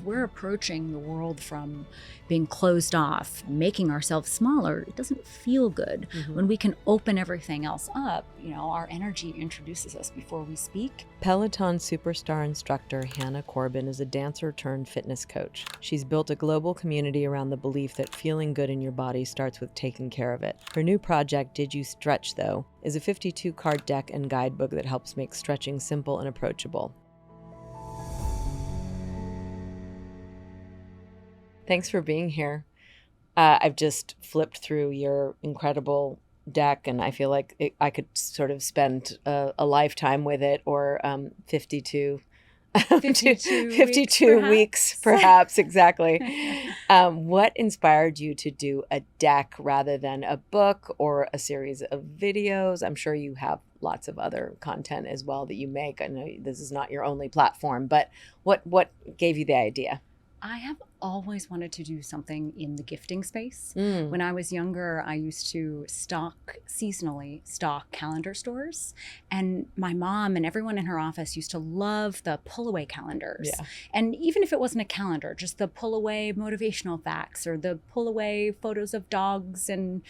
we're approaching the world from being closed off, making ourselves smaller, it doesn't feel good. When we can open everything else up, our energy introduces us before we speak. Peloton superstar instructor Hannah Corbin is a dancer turned fitness coach. She's built a global community around the belief that feeling good in your body starts with taking care of it. Her new project, Did You Stretch Though, is a 52-card deck and guidebook that helps make stretching simple and approachable. Thanks for being here. I've just flipped through your incredible deck, and I feel like I could sort of spend a lifetime with it, or 52 weeks, perhaps. Exactly. What inspired you to do a deck rather than a book or a series of videos? I'm sure you have lots of other content as well that you make. I know this is not your only platform, but what gave you the idea? I have always wanted to do something in the gifting space. When I was younger, I used to seasonally stock calendar stores. And my mom and everyone in her office used to love the pull-away calendars. Yeah. And even if it wasn't a calendar, just the pull-away motivational facts or the pull-away photos of dogs and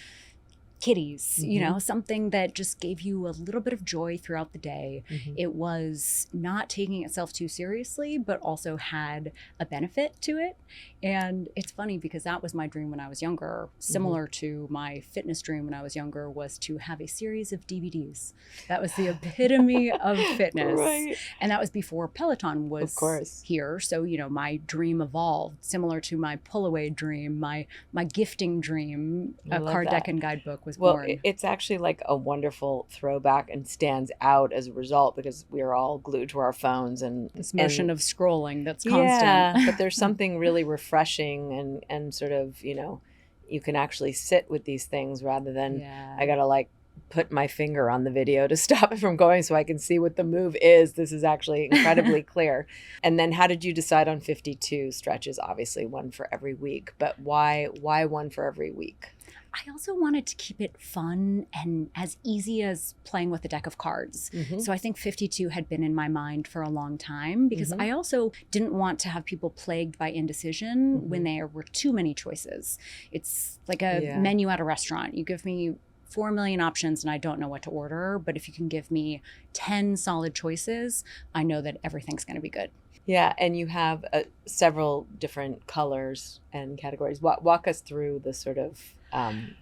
kitties, something that just gave you a little bit of joy throughout the day. It was not taking itself too seriously, but also had a benefit to it. And it's funny because that was my dream when I was younger. Similar to my fitness dream when I was younger was to have a series of DVDs. That was the epitome of fitness. Right. And that was before Peloton was here. So, my dream evolved. Similar to my pull-away dream, my gifting dream, a card deck and guidebook was born. It's actually like a wonderful throwback and stands out as a result because we're all glued to our phones and this motion of scrolling that's constant. Yeah, but there's something really refreshing and sort of, you can actually sit with these things rather than I gotta put my finger on the video to stop it from going so I can see what the move is. This is actually incredibly clear. And then how did you decide on 52 stretches? Obviously one for every week, but why one for every week? I also wanted to keep it fun and as easy as playing with a deck of cards. So I think 52 had been in my mind for a long time because I also didn't want to have people plagued by indecision when there were too many choices. It's like a menu at a restaurant. You give me 4 million options and I don't know what to order. But if you can give me 10 solid choices, I know that everything's going to be good. Yeah, and you have several different colors and categories. Walk us through the sort of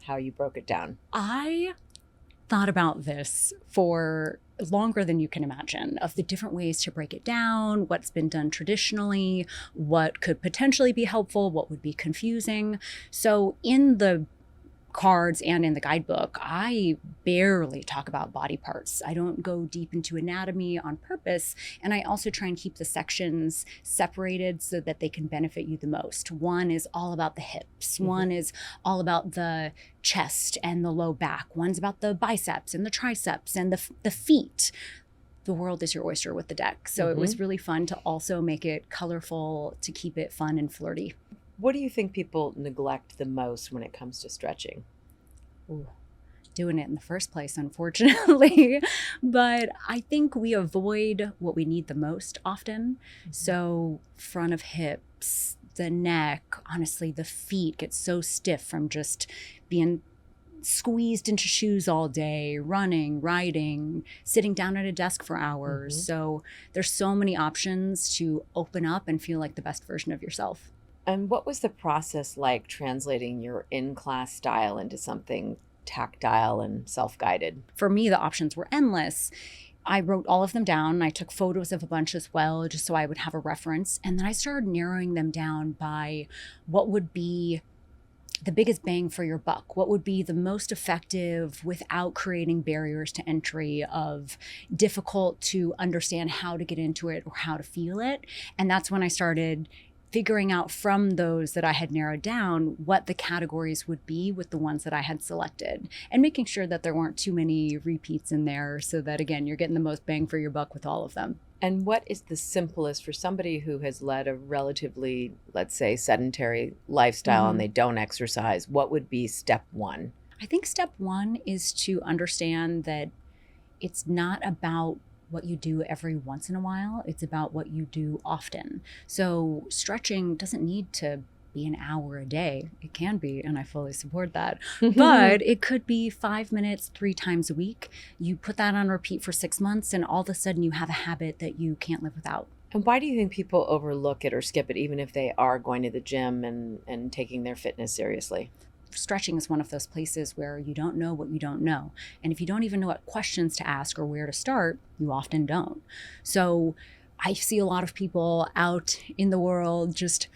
how you broke it down. I thought about this for longer than you can imagine, of the different ways to break it down, what's been done traditionally, what could potentially be helpful, what would be confusing. So in the cards and in the guidebook, I barely talk about body parts. I don't go deep into anatomy on purpose. And I also try and keep the sections separated so that they can benefit you the most. One is all about the hips. One is all about the chest and the low back. One's about the biceps and the triceps and the feet. The world is your oyster with the deck. So it was really fun to also make it colorful, to keep it fun and flirty. What do you think people neglect the most when it comes to stretching? Ooh, doing it in the first place, unfortunately. But I think we avoid what we need the most often. So front of hips, the neck, honestly, the feet get so stiff from just being squeezed into shoes all day, running, riding, sitting down at a desk for hours. So there's so many options to open up and feel like the best version of yourself. And what was the process like translating your in-class style into something tactile and self-guided? For me, the options were endless. I wrote all of them down. I took photos of a bunch as well, just so I would have a reference. And then I started narrowing them down by what would be the biggest bang for your buck, what would be the most effective without creating barriers to entry of difficult to understand how to get into it or how to feel it. And that's when I started figuring out from those that I had narrowed down what the categories would be with the ones that I had selected, and making sure that there weren't too many repeats in there so that, again, you're getting the most bang for your buck with all of them. And what is the simplest for somebody who has led a relatively, let's say, sedentary lifestyle and they don't exercise? What would be step one? I think step one is to understand that it's not about what you do every once in a while. It's about what you do often. So stretching doesn't need to be an hour a day. It can be, and I fully support that. But it could be 5 minutes, 3 times a week. You put that on repeat for 6 months, and all of a sudden you have a habit that you can't live without. And why do you think people overlook it or skip it, even if they are going to the gym and taking their fitness seriously? Stretching is one of those places where you don't know what you don't know. And if you don't even know what questions to ask or where to start, you often don't. So I see a lot of people out in the world just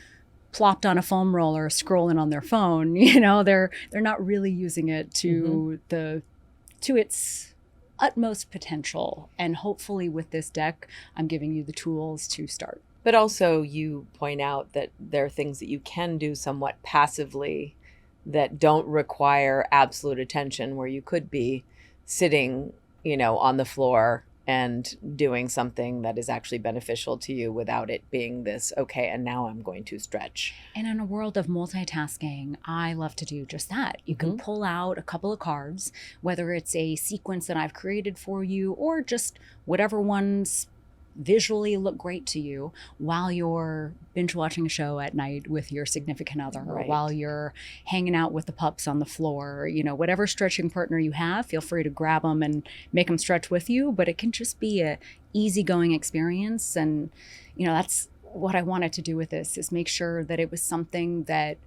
plopped on a foam roller, scrolling on their phone. They're not really using it to its utmost potential. And hopefully with this deck, I'm giving you the tools to start. But also you point out that there are things that you can do somewhat passively that don't require absolute attention, where you could be sitting, on the floor and doing something that is actually beneficial to you without it being this, okay, and now I'm going to stretch. And in a world of multitasking, I love to do just that. You can pull out a couple of cards, whether it's a sequence that I've created for you or just whatever ones visually look great to you while you're binge watching a show at night with your significant other, or while you're hanging out with the pups on the floor. Whatever stretching partner you have, feel free to grab them and make them stretch with you. But it can just be a easygoing experience. And that's what I wanted to do with this, is make sure that it was something that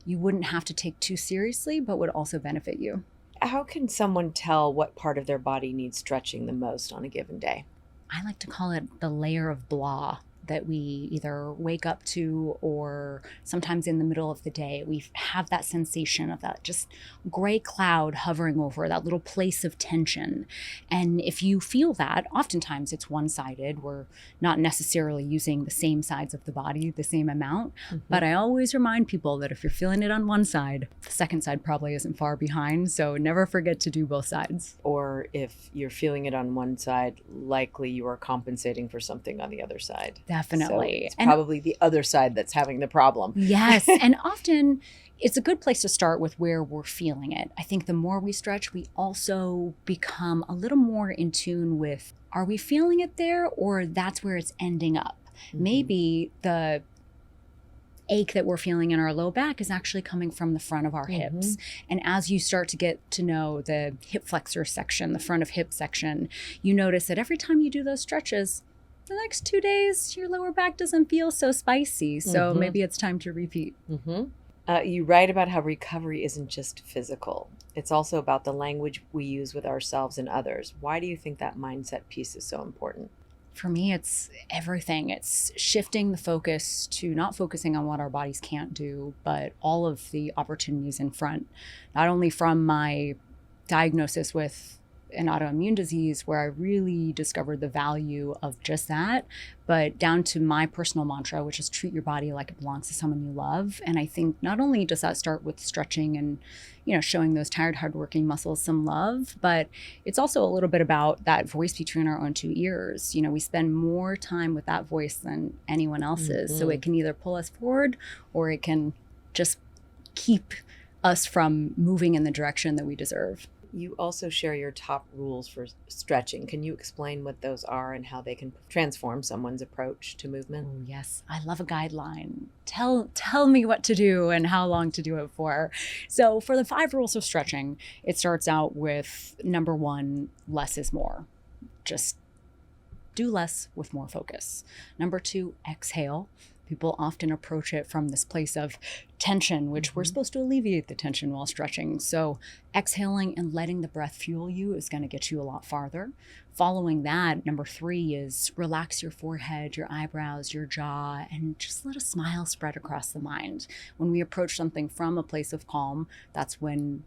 you wouldn't have to take too seriously, but would also benefit you. How can someone tell what part of their body needs stretching the most on a given day? I like to call it the layer of blah that we either wake up to, or sometimes in the middle of the day, we have that sensation of that just gray cloud hovering over that little place of tension. And if you feel that, oftentimes it's one-sided. We're not necessarily using the same sides of the body the same amount. But I always remind people that if you're feeling it on one side, the second side probably isn't far behind. So never forget to do both sides. Or if you're feeling it on one side, likely you are compensating for something on the other side. Definitely. So it's probably the other side that's having the problem. Yes. And often it's a good place to start with where we're feeling it. I think the more we stretch, we also become a little more in tune with, are we feeling it there, or that's where it's ending up? Maybe the ache that we're feeling in our low back is actually coming from the front of our hips. And as you start to get to know the hip flexor section, the front of hip section, you notice that every time you do those stretches, the next 2 days, your lower back doesn't feel so spicy. So maybe it's time to repeat. You write about how recovery isn't just physical. It's also about the language we use with ourselves and others. Why do you think that mindset piece is so important? For me, it's everything. It's shifting the focus to not focusing on what our bodies can't do, but all of the opportunities in front. Not only from my diagnosis with an autoimmune disease, where I really discovered the value of just that, but down to my personal mantra, which is treat your body like it belongs to someone you love. And I think not only does that start with stretching and, showing those tired, hardworking muscles some love, but it's also a little bit about that voice between our own 2 ears. We spend more time with that voice than anyone else's. So it can either pull us forward, or it can just keep us from moving in the direction that we deserve. You also share your top rules for stretching. Can you explain what those are and how they can transform someone's approach to movement? Oh, yes. I love a guideline. Tell me what to do and how long to do it for. So for the 5 rules of stretching, it starts out with number 1, less is more. Just do less with more focus. Number 2, exhale. People often approach it from this place of tension, which we're supposed to alleviate the tension while stretching. So exhaling and letting the breath fuel you is going to get you a lot farther. Following that, number 3 is relax your forehead, your eyebrows, your jaw, and just let a smile spread across the mind. When we approach something from a place of calm, that's when,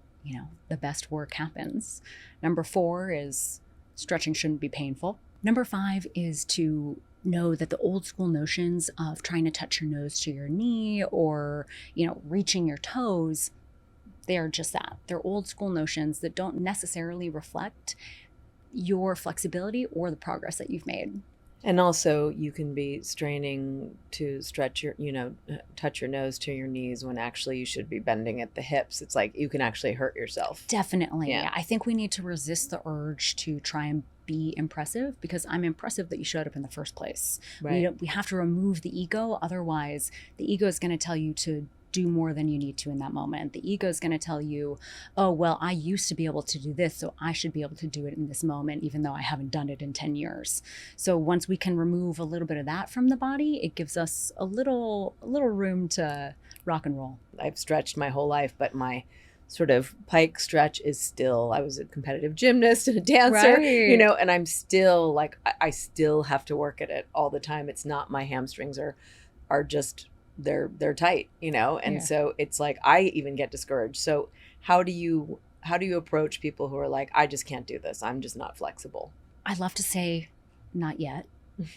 the best work happens. Number 4 is stretching shouldn't be painful. Number 5 is to know that the old school notions of trying to touch your nose to your knee or, reaching your toes, they are just that. They're old school notions that don't necessarily reflect your flexibility or the progress that you've made. And also you can be straining to stretch your, touch your nose to your knees when actually you should be bending at the hips. It's like you can actually hurt yourself. Definitely. Yeah. I think we need to resist the urge to try and be impressive, because I'm impressive that you showed up in the first place. Right. We have to remove the ego. Otherwise, the ego is going to tell you to do more than you need to in that moment. The ego is going to tell you, oh, well, I used to be able to do this, so I should be able to do it in this moment, even though I haven't done it in 10 years. So once we can remove a little bit of that from the body, it gives us a little room to rock and roll. I've stretched my whole life, but my sort of pike stretch is still, I was a competitive gymnast and a dancer, Right. And I'm still like, I still have to work at it all the time. It's not, my hamstrings are just, they're tight, and Yeah. so it's like, I even get discouraged. So how do you approach people who are like, I just can't do this, I'm just not flexible? I'd love to say not yet,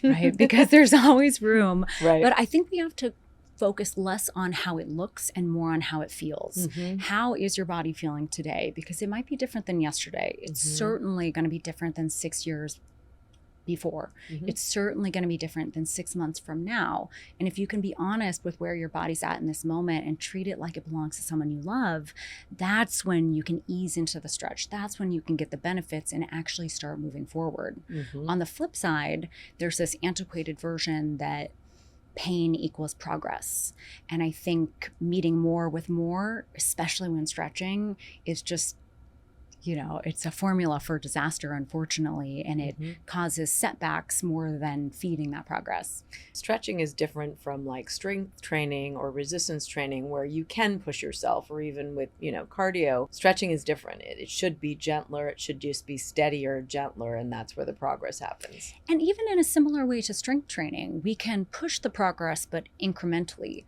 right? Because there's always room. Right. But I think we have to focus less on how it looks and more on how it feels. Mm-hmm. How is your body feeling today? Because it might be different than yesterday. It's certainly going to be different than 6 years before. Mm-hmm. It's certainly going to be different than 6 months from now. And if you can be honest with where your body's at in this moment and treat it like it belongs to someone you love, that's when you can ease into the stretch. That's when you can get the benefits and actually start moving forward. Mm-hmm. On the flip side, there's this antiquated version that pain equals progress. And I think meeting more with more, especially when stretching, is just, it's a formula for disaster, unfortunately, and it causes setbacks more than feeding that progress. Stretching is different from like strength training or resistance training, where you can push yourself, or even with, cardio. Stretching is different. It should be gentler. It should just be steadier, gentler, and that's where the progress happens. And even in a similar way to strength training, we can push the progress, but incrementally.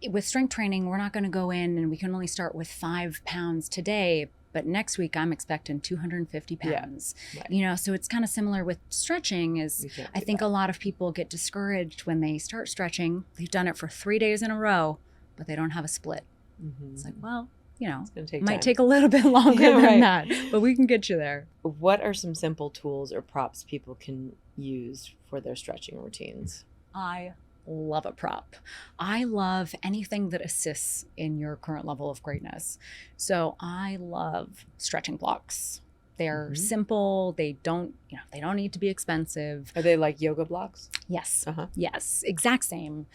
With strength training, we're not going to go in and we can only start with 5 pounds today, but next week I'm expecting 250 pounds. Yeah, right. So it's kind of similar with stretching. I think a lot of people get discouraged when they start stretching. They've done it for 3 days in a row, but they don't have a split. Mm-hmm. It's like, well, it might take a little bit longer than that, but we can get you there. What are some simple tools or props people can use for their stretching routines? I love a prop. I love anything that assists in your current level of greatness. So I love stretching blocks. They're simple. They don't need to be expensive. Are they like yoga blocks? Yes. Uh-huh. Yes. Exact same.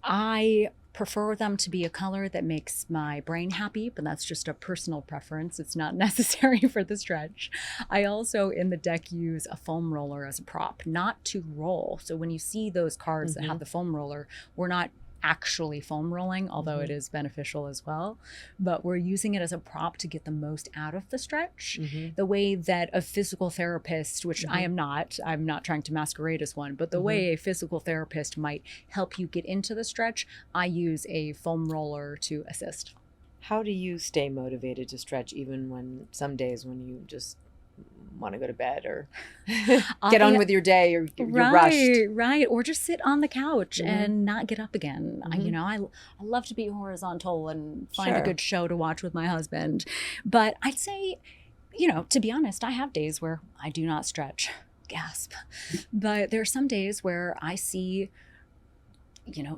I prefer them to be a color that makes my brain happy, but that's just a personal preference. It's not necessary for the stretch. I also, in the deck, use a foam roller as a prop, not to roll. So when you see those cards that have the foam roller, we're not actually foam rolling, although it is beneficial as well, but we're using it as a prop to get the most out of the stretch. The way that a physical therapist, which I'm not trying to masquerade as one, but the way a physical therapist might help you get into the stretch, I use a foam roller to assist. How do you stay motivated to stretch even when some days when you just want to go to bed or get on with your day, or you're rushed? Right. Or just sit on the couch and not get up again. I love to be horizontal and find a good show to watch with my husband. But I'd say, to be honest, I have days where I do not stretch. Gasp. But there are some days where I see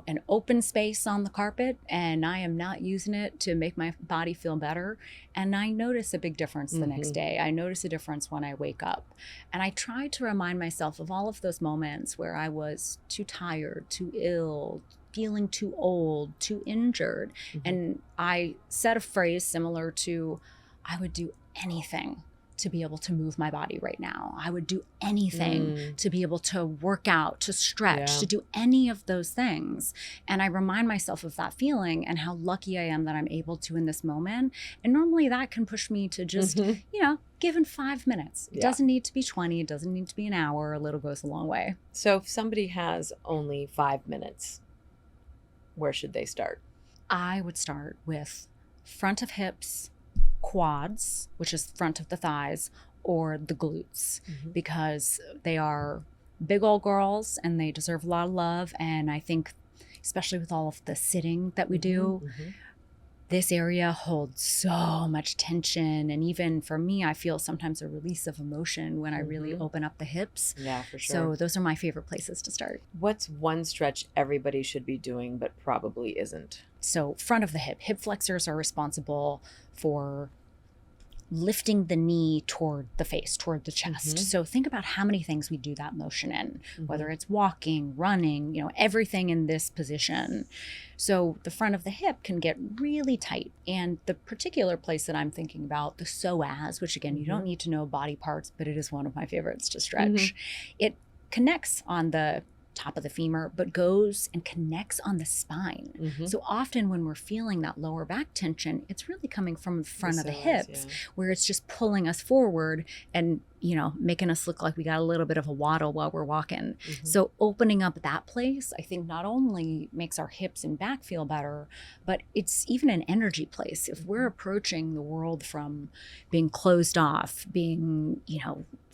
an open space on the carpet and I am not using it to make my body feel better. And I notice a big difference the next day. I notice a difference when I wake up. And I try to remind myself of all of those moments where I was too tired, too ill, feeling too old, too injured. And I said a phrase similar to, I would do anything to be able to move my body right now. I would do anything to be able to work out, to stretch, to do any of those things. And I remind myself of that feeling and how lucky I am that I'm able to in this moment. And normally that can push me to just, given 5 minutes. It doesn't need to be 20. It doesn't need to be an hour. A little goes a long way. So if somebody has only 5 minutes, where should they start? I would start with front of hips, quads, which is front of the thighs, or the glutes, because they are big old girls and they deserve a lot of love. And I think, especially with all of the sitting that we do, this area holds so much tension. And even for me, I feel sometimes a release of emotion when I really open up the hips. Yeah, for sure. So those are my favorite places to start. What's one stretch everybody should be doing but probably isn't? So front of the hip flexors are responsible for lifting the knee toward the face, toward the chest. So think about how many things we do that motion in, whether it's walking, running, everything in this position. So the front of the hip can get really tight. And the particular place that I'm thinking about, the psoas, which again, you don't need to know body parts, but it is one of my favorites to stretch. It connects on the top of the femur, but goes and connects on the spine. So often when we're feeling that lower back tension, it's really coming from the front of the hips, where it's just pulling us forward and making us look like we got a little bit of a waddle while we're walking. So opening up that place, I think not only makes our hips and back feel better, but it's even an energy place. If we're approaching the world from being closed off, being,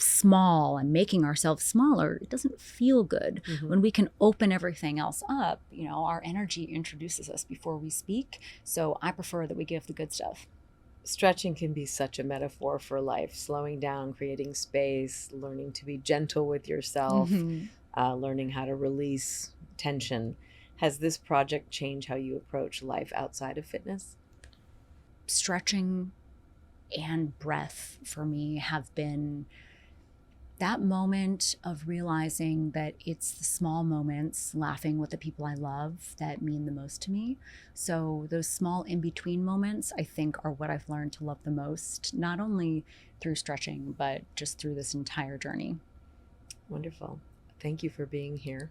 small and making ourselves smaller, it doesn't feel good. When we can open everything else up, our energy introduces us before we speak. So I prefer that we give the good stuff. Stretching can be such a metaphor for life, slowing down, creating space, learning to be gentle with yourself, learning how to release tension. Has this project changed how you approach life outside of fitness? Stretching and breath for me have been that moment of realizing that it's the small moments, laughing with the people I love, that mean the most to me. So those small in-between moments, I think, are what I've learned to love the most, not only through stretching, but just through this entire journey. Wonderful. Thank you for being here.